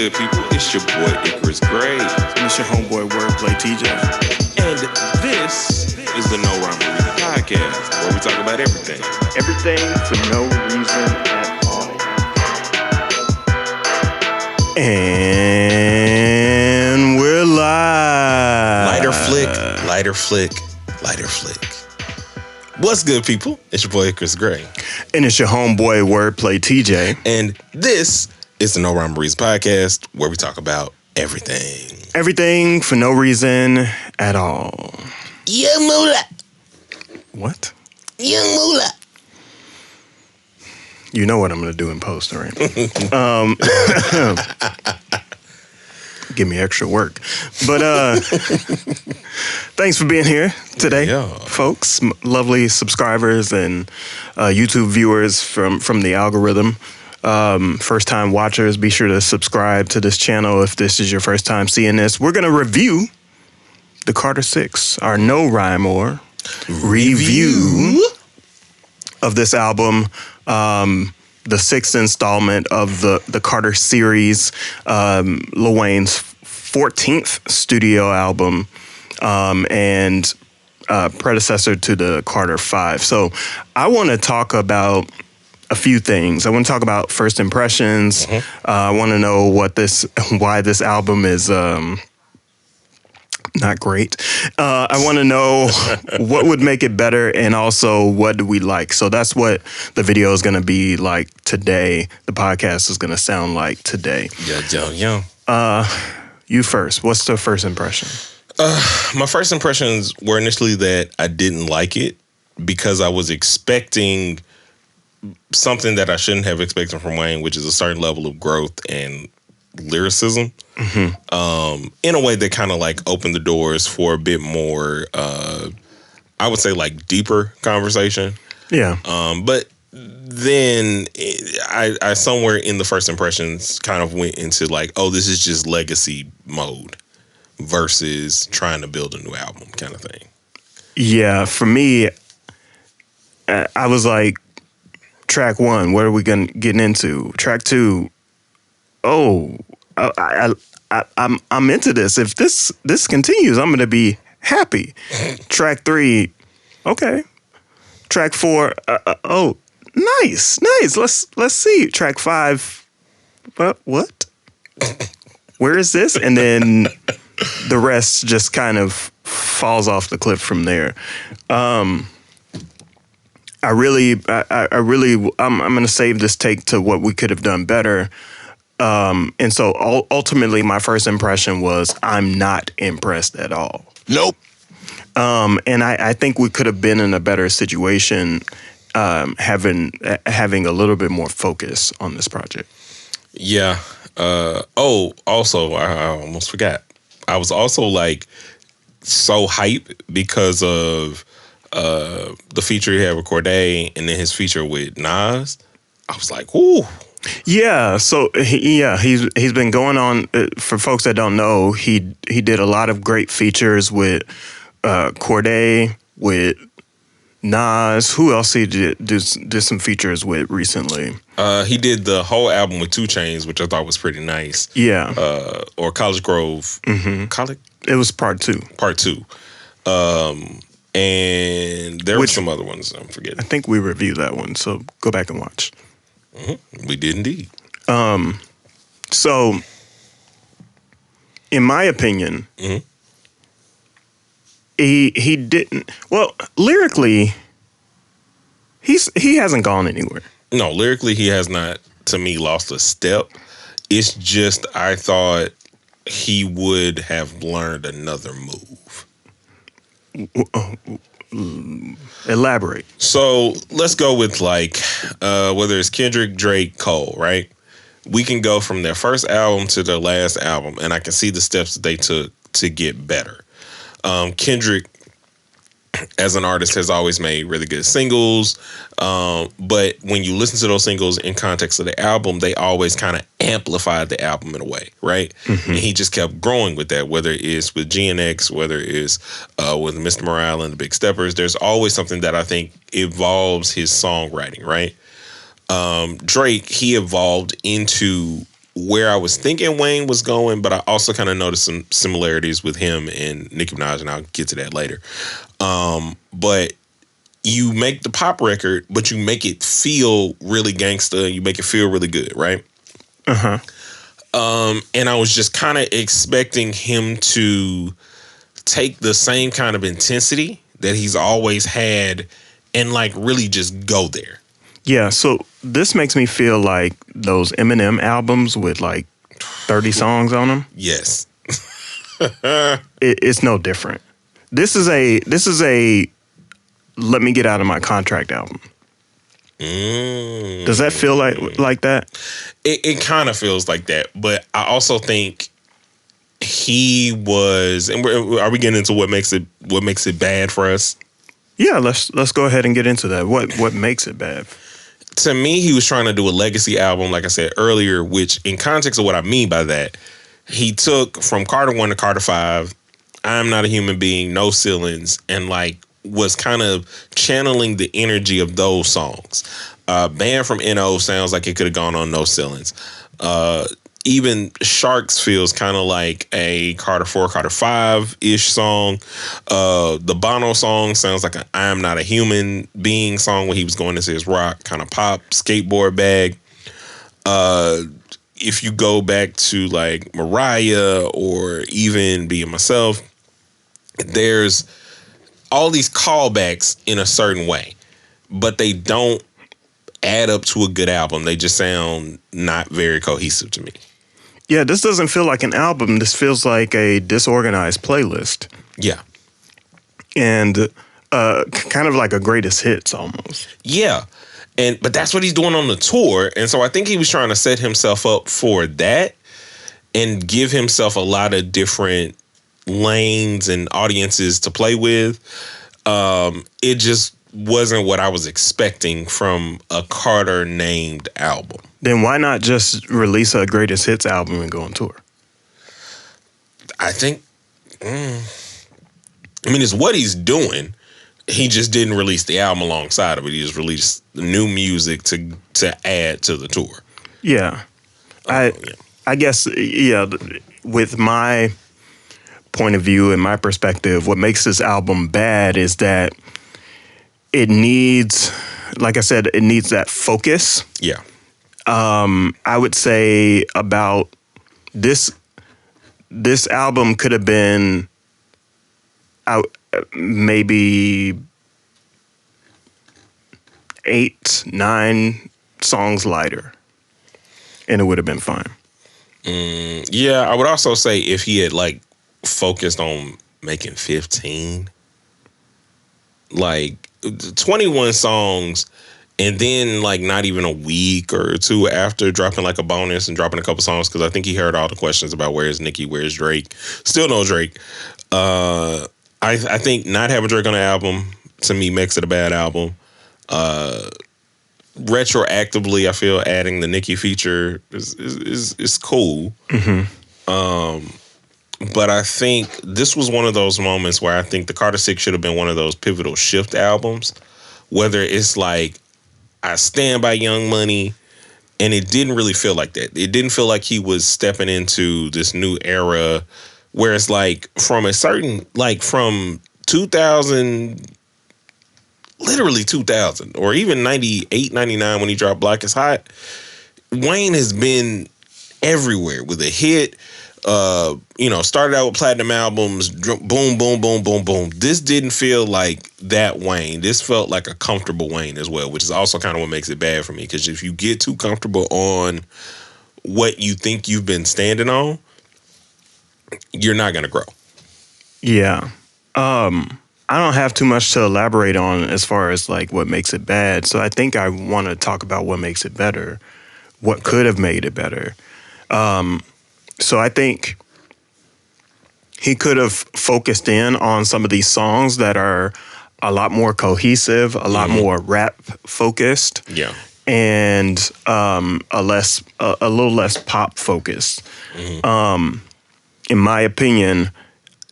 good, people? It's your boy Icarus Gray. And it's your homeboy Wordplay TJ. And this is the No Rhyme or Reason podcast, where we talk about everything. Everything for no reason at all. And we're live. Lighter flick. What's good, people? It's your boy Icarus Gray. And it's your homeboy Wordplay TJ. And this is the No Rhyme or Reason podcast, where we talk about everything. Everything for no reason at all. Young Moolah. What? Young Moolah. You know what I'm going to do in post, right? Give me extra work. But thanks for being here today, folks. Lovely subscribers and YouTube viewers from the algorithm. First-time watchers, be sure to subscribe to this channel if this is your first time seeing this. We're going to review the Carter 6, our No Rhyme or review of this album. The sixth installment of the Carter series, Lil Wayne's 14th studio album, and predecessor to the Carter 5. So I want to talk about a few things. I want to talk about first impressions. I want to know why this album is not great. I want to know what would make it better, and also what do we like. So that's what the video is going to be like today. The podcast is going to sound like today. Yo. You first. What's the first impression? My first impressions were initially that I didn't like it because I was expecting something that I shouldn't have expected from Wayne, which is a certain level of growth and lyricism. In a way that kind of like opened the doors for a bit more, I would say like deeper conversation. Yeah. But then I somewhere in the first impressions kind of went into like, oh, this is just legacy mode versus trying to build a new album kind of thing. Yeah. For me, I was like, track 1, what are we getting into? Track 2, oh, I'm into this. If this continues, I'm gonna be happy. Track 3, okay. Track 4, oh, nice. Let's see. Track 5, what? Where is this? And then the rest just kind of falls off the cliff from there. I'm gonna save this take to what we could have done better. And so ultimately, my first impression was I'm not impressed at all. Nope. And I think we could have been in a better situation, having a little bit more focus on this project. Yeah. Also, I almost forgot. I was also like so hyped because of the feature he had with Cordae and then his feature with Nas. I was like, ooh. Yeah, so he's been going on. For folks that don't know, he did a lot of great features with Cordae, with Nas. Who else he did some features with recently? He did the whole album with 2 Chainz, which I thought was pretty nice. Yeah. Or College Grove. College? It was part 2. Part 2. And there were some other ones I'm forgetting. I think we reviewed that one, so go back and watch. We did indeed. So, in my opinion, he didn't. Well, lyrically, he hasn't gone anywhere. No, lyrically, he has not, to me, lost a step. It's just I thought he would have learned another move. Elaborate. So let's go with like whether it's Kendrick, Drake, Cole, right? We can go from their first album to their last album, and I can see the steps that they took to get better. Kendrick, as an artist, has always made really good singles, but when you listen to those singles in context of the album, they always kind of amplified the album in a way, right? And he just kept growing with that, whether it's with GNX, whether it's with Mr. Morale and the Big Steppers. There's always something that I think evolves his songwriting, right? Drake, he evolved into where I was thinking Wayne was going, but I also kind of noticed some similarities with him and Nicki Minaj, and I'll get to that later. But you make the pop record, but you make it feel really gangsta, and you make it feel really good, right? Uh-huh. And I was just kind of expecting him to take the same kind of intensity that he's always had and like really just go there. Yeah, so this makes me feel like those Eminem albums with like 30 songs on them. Yes. It's no different. This is a let me get out of my contract album. Does that feel like that? It kind of feels like that, but I also think he was. And are we getting into what makes it bad for us? Yeah, let's go ahead and get into that. What makes it bad? To me, he was trying to do a legacy album, like I said earlier. Which, in context of what I mean by that, he took from Carter 1 to Carter 5, I'm Not a Human Being, No Ceilings, and like was kind of channeling the energy of those songs. Banned from NO sounds like it could have gone on No Ceilings. Even Sharks feels kind of like a Carter 4, Carter 5-ish song. The Bono song sounds like an I Am Not a Human Being song when he was going into his rock kind of pop skateboard bag. If you go back to like Mariah or even Being Myself, there's all these callbacks in a certain way, but they don't add up to a good album. They just sound not very cohesive to me. Yeah, this doesn't feel like an album. This feels like a disorganized playlist. Yeah. And kind of like a greatest hits almost. Yeah. But that's what he's doing on the tour. And so I think he was trying to set himself up for that and give himself a lot of different lanes and audiences to play with. It just wasn't what I was expecting from a Carter named album. Then why not just release a greatest hits album and go on tour? I think, it's what he's doing. He just didn't release the album alongside of it. He just released new music to add to the tour. Yeah. I guess, yeah, with my point of view and my perspective, what makes this album bad is that it needs, like I said, it needs that focus. Yeah. I would say about this album could have been out maybe 8-9 songs lighter, and it would have been fine. Yeah, I would also say if he had like focused on making 15, like 21 songs, and then like not even a week or two after dropping like a bonus and dropping a couple songs, because I think he heard all the questions about where's Nicki, where's Drake. Still no Drake. I think not having Drake on the album to me makes it a bad album. Retroactively, I feel adding the Nicki feature is cool. Mm-hmm. But I think this was one of those moments where I think the Carter 6 should have been one of those pivotal shift albums. Whether it's like I Stand by Young Money, and it didn't really feel like that. It didn't feel like he was stepping into this new era where it's like from a certain, like from 2000, literally 2000, or even 98, 99 when he dropped Black is Hot, Wayne has been everywhere with a hit. Started out with platinum albums, boom, boom, boom, boom, boom. This didn't feel like that Wayne. This felt like a comfortable Wayne as well, which is also kind of what makes it bad for me. Because if you get too comfortable on what you think you've been standing on, you're not going to grow. Yeah. I don't have too much to elaborate on as far as like what makes it bad. So I think I want to talk about what makes it better, what could have made it better. So I think he could have focused in on some of these songs that are a lot more cohesive, a lot more rap focused. Yeah. And a little less pop focused. Mm-hmm. In my opinion,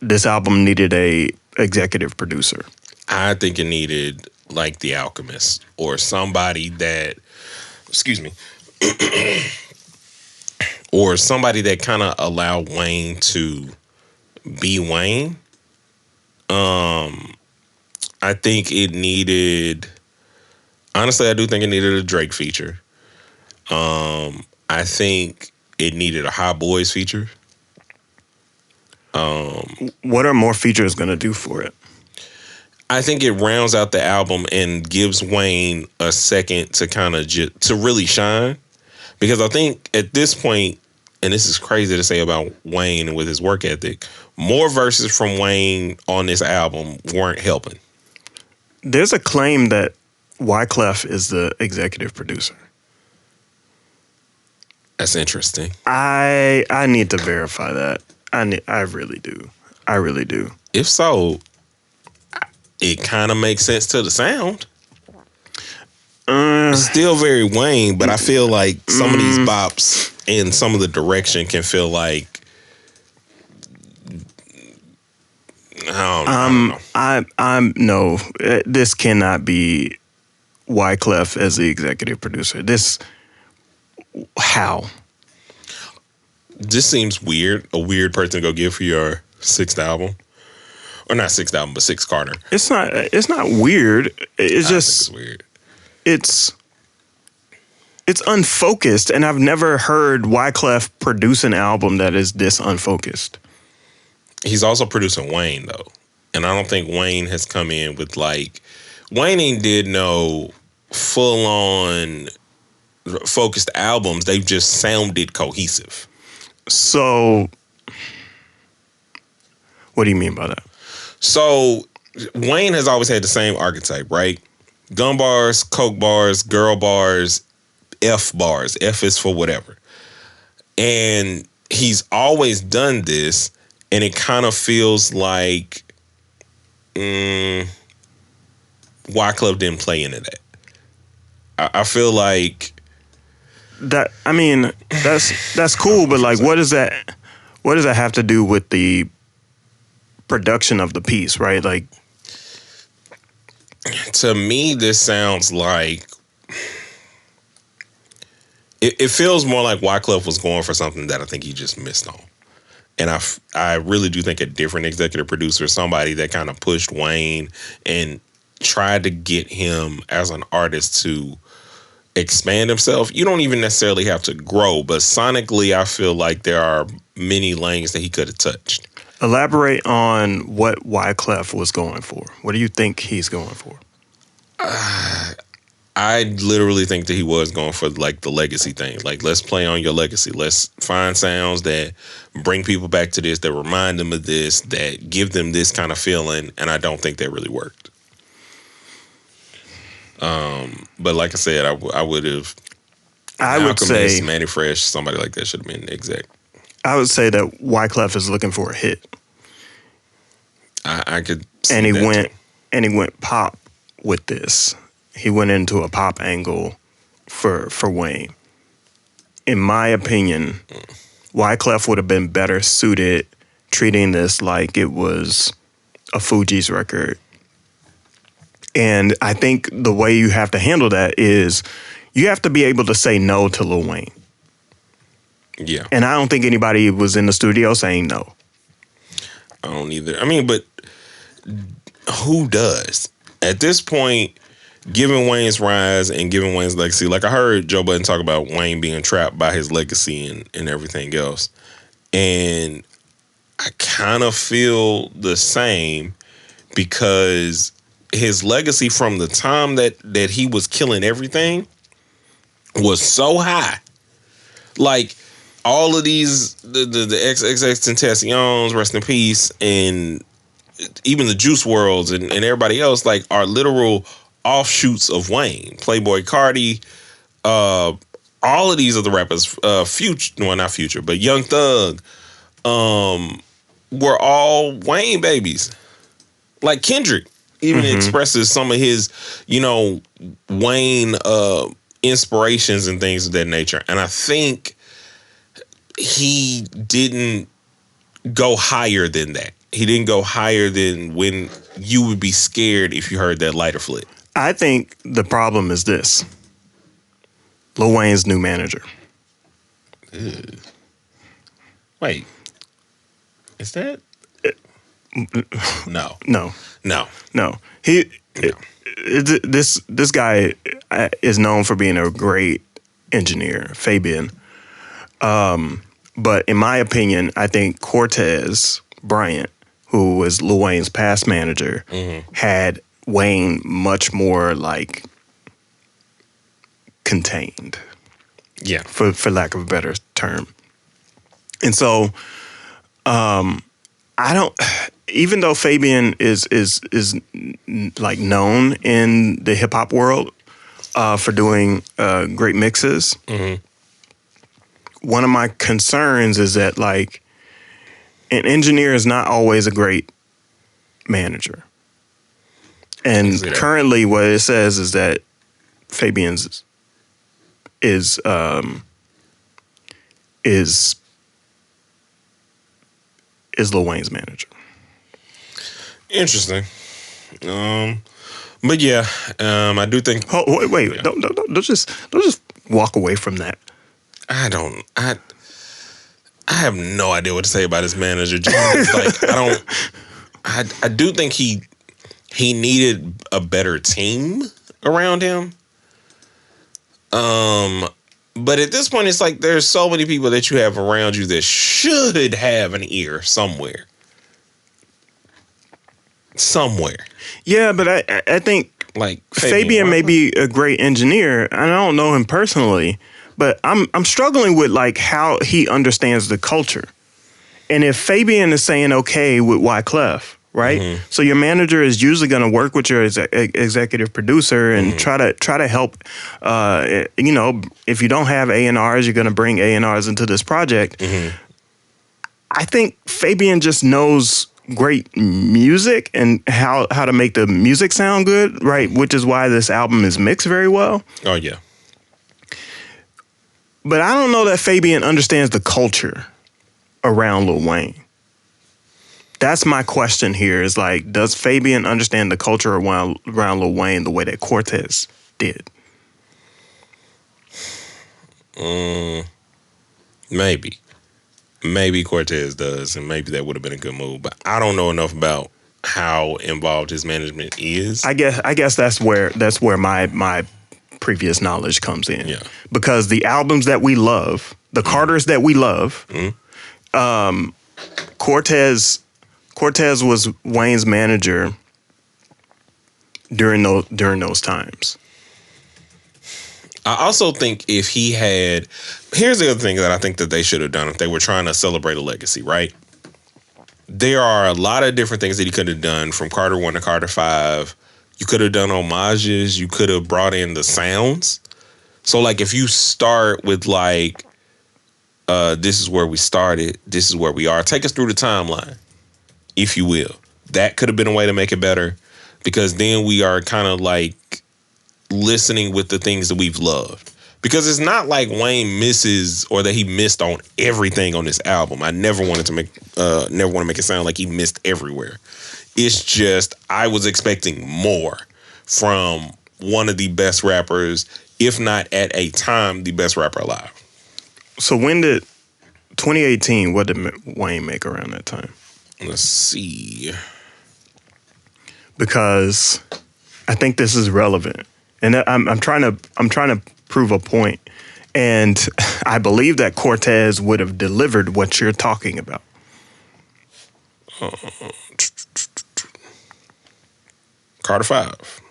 this album needed a executive producer. I think it needed like The Alchemist or somebody that, excuse me, or somebody that kind of allowed Wayne to be Wayne. I think it needed. Honestly, I do think it needed a Drake feature. I think it needed a Hot Boys feature. What are more features going to do for it? I think it rounds out the album and gives Wayne a second to kind of to really shine. Because I think at this point, and this is crazy to say about Wayne with his work ethic, more verses from Wayne on this album weren't helping. There's a claim that Wyclef is the executive producer. That's interesting. I need to verify that. I really do. I really do. If so, it kind of makes sense to the sound. Still very Wayne, but I feel like some of these bops and some of the direction can feel like I don't know. This cannot be Wyclef as the executive producer. How? This seems weird. A weird person to go give for your sixth album. Or not sixth album, but Six Carter. It's not weird. It's just it's weird. It's unfocused, and I've never heard Wyclef produce an album that is this unfocused. He's also producing Wayne though. And I don't think Wayne has come in with like Wayne ain't did no full on focused albums. They've just sounded cohesive. So what do you mean by that? So Wayne has always had the same archetype, right? Gun bars, coke bars, girl bars, F bars. F is for whatever. And he's always done this, and it kind of feels like Wyclef didn't play into that. I feel like that. I mean, that's cool, but like, what does that have to do with the production of the piece, right? Like, to me, this sounds like it feels more like Wyclef was going for something that I think he just missed on. And I really do think a different executive producer, somebody that kind of pushed Wayne and tried to get him as an artist to expand himself. You don't even necessarily have to grow, but sonically, I feel like there are many lanes that he could have touched. Elaborate on what Wyclef was going for. What do you think he's going for? I literally think that he was going for like the legacy thing. Like, let's play on your legacy. Let's find sounds that bring people back to this, that remind them of this, that give them this kind of feeling. And I don't think that really worked. But like I said, I would have. I would say Manny Fresh, somebody like that should have been exec. I would say that Wyclef is looking for a hit. I could see and he that went too. And he went pop with this. He went into a pop angle for Wayne. In my opinion, Wyclef would have been better suited treating this like it was a Fugees record. And I think the way you have to handle that is you have to be able to say no to Lil Wayne. Yeah. And I don't think anybody was in the studio saying no. I don't either. I mean, but who does? At this point, given Wayne's rise and given Wayne's legacy, like I heard Joe Budden talk about Wayne being trapped by his legacy and everything else. And I kind of feel the same because his legacy from the time that he was killing everything was so high. Like, all of these, the XXXTentaciones, rest in peace, and even the Juice WRLDs and everybody else, like, are literal offshoots of Wayne. Playboi Carti, all of these other rappers, Future, well, not Future, but Young Thug, were all Wayne babies. Like Kendrick even expresses some of his, Wayne inspirations and things of that nature. And I think he didn't go higher than that. He didn't go higher than when you would be scared if you heard that lighter flit. I think the problem is this. Lil Wayne's new manager. Ew. Wait, is that? No. This guy is known for being a great engineer, Fabian. But in my opinion, I think Cortez Bryant, who was Lil Wayne's past manager, had Wayne much more like contained. Yeah. For lack of a better term. And so I don't, even though Fabian is like known in the hip hop world for doing great mixes, one of my concerns is that like an engineer is not always a great manager. And currently what it says is that Fabian's is Lil Wayne's manager. Interesting. But yeah, I do think. Oh, wait, yeah. Don't just walk away from that. I have no idea what to say about his manager. Like, I do think he needed a better team around him. But at this point, it's like there's so many people that you have around you that should have an ear somewhere. Yeah, but I think like Fabian may be a great engineer. I don't know him personally, but I'm struggling with like how he understands the culture. And if Fabian is saying okay with Wyclef, right? So your manager is usually going to work with your executive producer and try to help. If you don't have A&Rs, you're going to bring A&Rs into this project. I think Fabian just knows great music and how to make the music sound good, right? Which is why this album is mixed very well. Oh yeah. But I don't know that Fabian understands the culture around Lil Wayne. That's my question here is like, does Fabian understand the culture around Lil Wayne the way that Cortez did? Maybe Cortez does, and maybe that would have been a good move. But I don't know enough about how involved his management is. I guess that's where my previous knowledge comes in. Yeah. Because the albums that we love, the Carters that we love, Cortez was Wayne's manager during those times. I also think if he had, here's the other thing that I think that they should have done if they were trying to celebrate a legacy, right? There are a lot of different things that he could have done from Carter 1 to Carter 5. You could have done homages. You could have brought in the sounds. So like if you start with like, this is where we started, this is where we are. Take us through the timeline, if you will. That could have been a way to make it better, because then we are kind of like listening with the things that we've loved. Because it's not like Wayne misses or that he missed on everything on this album. I never want to make it sound like he missed everywhere. It's just I was expecting more from one of the best rappers, if not at a time the best rapper alive. So when did 2018? What did Wayne make around that time? Let's see. Because I think this is relevant, and I'm trying to prove a point, and I believe that Cortez would have delivered what you're talking about. Carter 5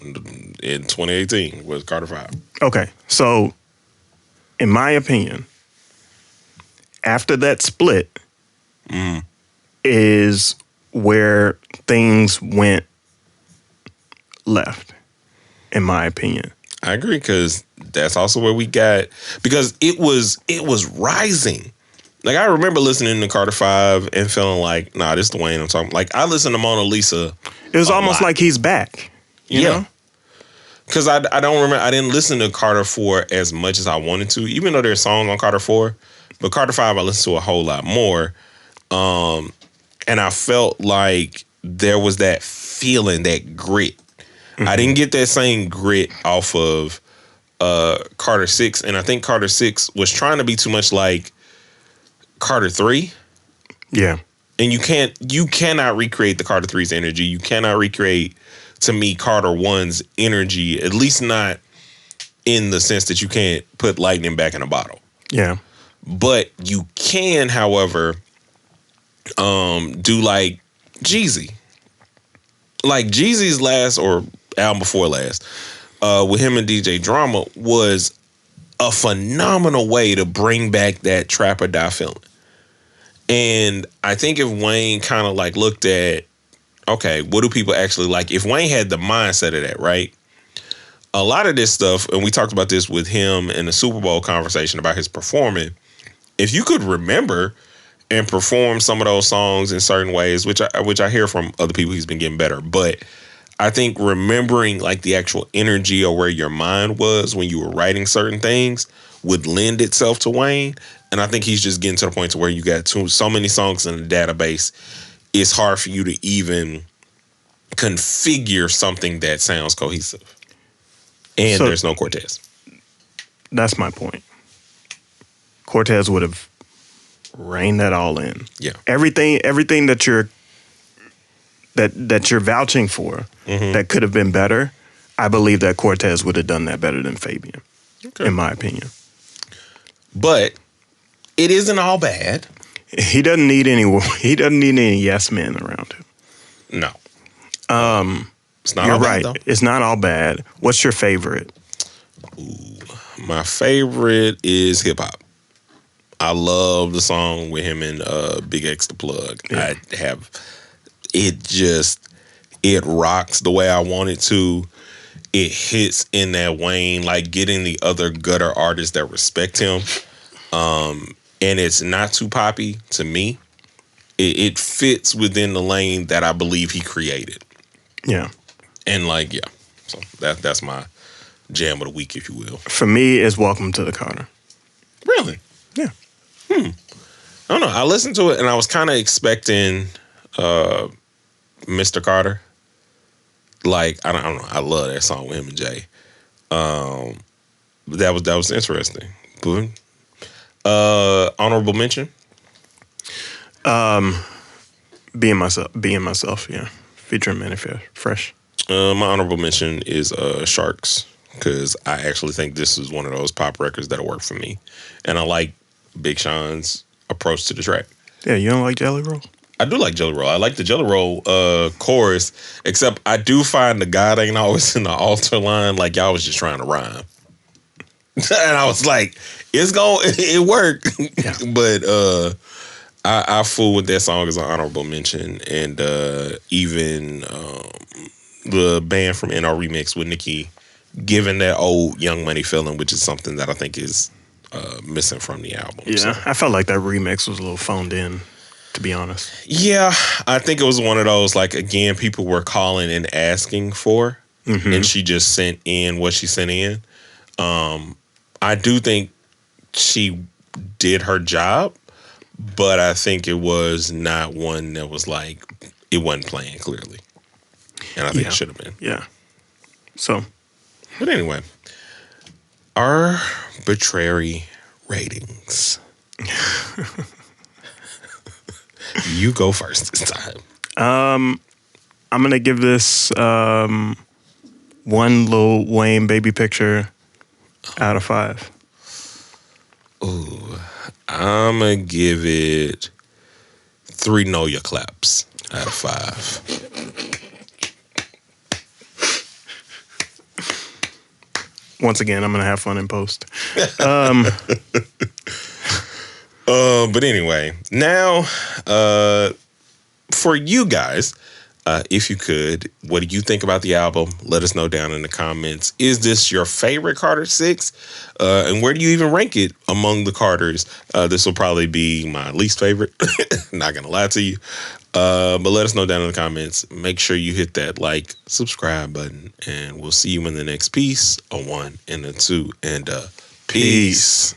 in 2018 was Carter 5. Okay, so in my opinion, after that split is where things went left, in my opinion. I agree, because that's also where we got, because it was rising. Like I remember listening to Carter 5 and feeling like, nah, this is the Wayne I'm talking. Like I listened to Mona Lisa. It was almost like he's back. You know? Because I don't remember, I didn't listen to Carter 4 as much as I wanted to, even though there's songs on Carter 4. But Carter 5 I listened to a whole lot more. And I felt like there was that feeling, that grit. I didn't get that same grit off of Carter 6, and I think Carter 6 was trying to be too much like Carter 3. Yeah. And you cannot recreate the Carter 3's energy. You cannot recreate, to me, Carter 1's energy, at least not in the sense that you can't put lightning back in a bottle. Yeah. But you can, however, do like Jeezy. Like Jeezy's last or album before last, with him and DJ Drama, was a phenomenal way to bring back that trap or die feeling. And I think if Wayne kind of like looked at, okay, what do people actually like? If Wayne had the mindset of that, right? A lot of this stuff, and we talked about this with him in the Super Bowl conversation about his performing. If you could remember and perform some of those songs in certain ways, which I hear from other people, he's been getting better. But I think remembering like the actual energy or where your mind was when you were writing certain things would lend itself to Wayne. And I think he's just getting to the point to where you got so many songs in the database, it's hard for you to even configure something that sounds cohesive. And there's no Cortez. That's my point. Cortez would have reined that all in. Yeah. Everything that you're vouching for that could have been better, I believe that Cortez would have done that better than Fabian, in my opinion. But it isn't all bad. He doesn't need any yes men around him. No. It's not all bad, though. It's not all bad. What's your favorite? Ooh, my favorite is Hip Hop. I love the song with him and Big X the Plug. Yeah. It rocks the way I want it to. It hits in that Wayne, like getting the other gutter artists that respect him. And it's not too poppy to me. It fits within the lane that I believe he created. Yeah. And like, yeah. So that's my jam of the week, if you will. For me, it's Welcome to the Carter. Really? Yeah. I don't know. I listened to it and I was kind of expecting Mr. Carter. Like, I don't know. I love that song with him and Jay. That was interesting. Honorable mention? Being myself, yeah. Featuring Manny Fresh. My honorable mention is Sharks, because I actually think this is one of those pop records that'll work for me. And I like Big Sean's approach to the track. Yeah, you don't like Jelly Roll? I do like Jelly Roll. I like the Jelly Roll chorus, except I do find the God ain't always in the altar line like y'all was just trying to rhyme. And I was like, it worked. Yeah. But I fool with that song as an honorable mention. And even the band from NR Remix with Nicki giving that old Young Money feeling, which is something that I think is missing from the album. Yeah, so. I felt like that remix was a little phoned in, to be honest. Yeah, I think it was one of those, like, again, people were calling and asking for, and she just sent in what she sent in. I do think she did her job, but I think it was not one that was like, it wasn't playing clearly. And I think it should have been. Yeah. So. But anyway, arbitrary ratings. You go first this time. I'm going to give this one Lil Wayne baby picture out of 5. Ooh, I'm going to give it 3 Know Your Claps out of 5. Once again, I'm going to have fun in post. But anyway, now, for you guys, if you could, what do you think about the album? Let us know down in the comments. Is this your favorite Carter 6? And where do you even rank it among the Carters? This will probably be my least favorite. Not going to lie to you. But let us know down in the comments. Make sure you hit that like, subscribe button, and we'll see you in the next piece. A 1 and a 2 and a peace.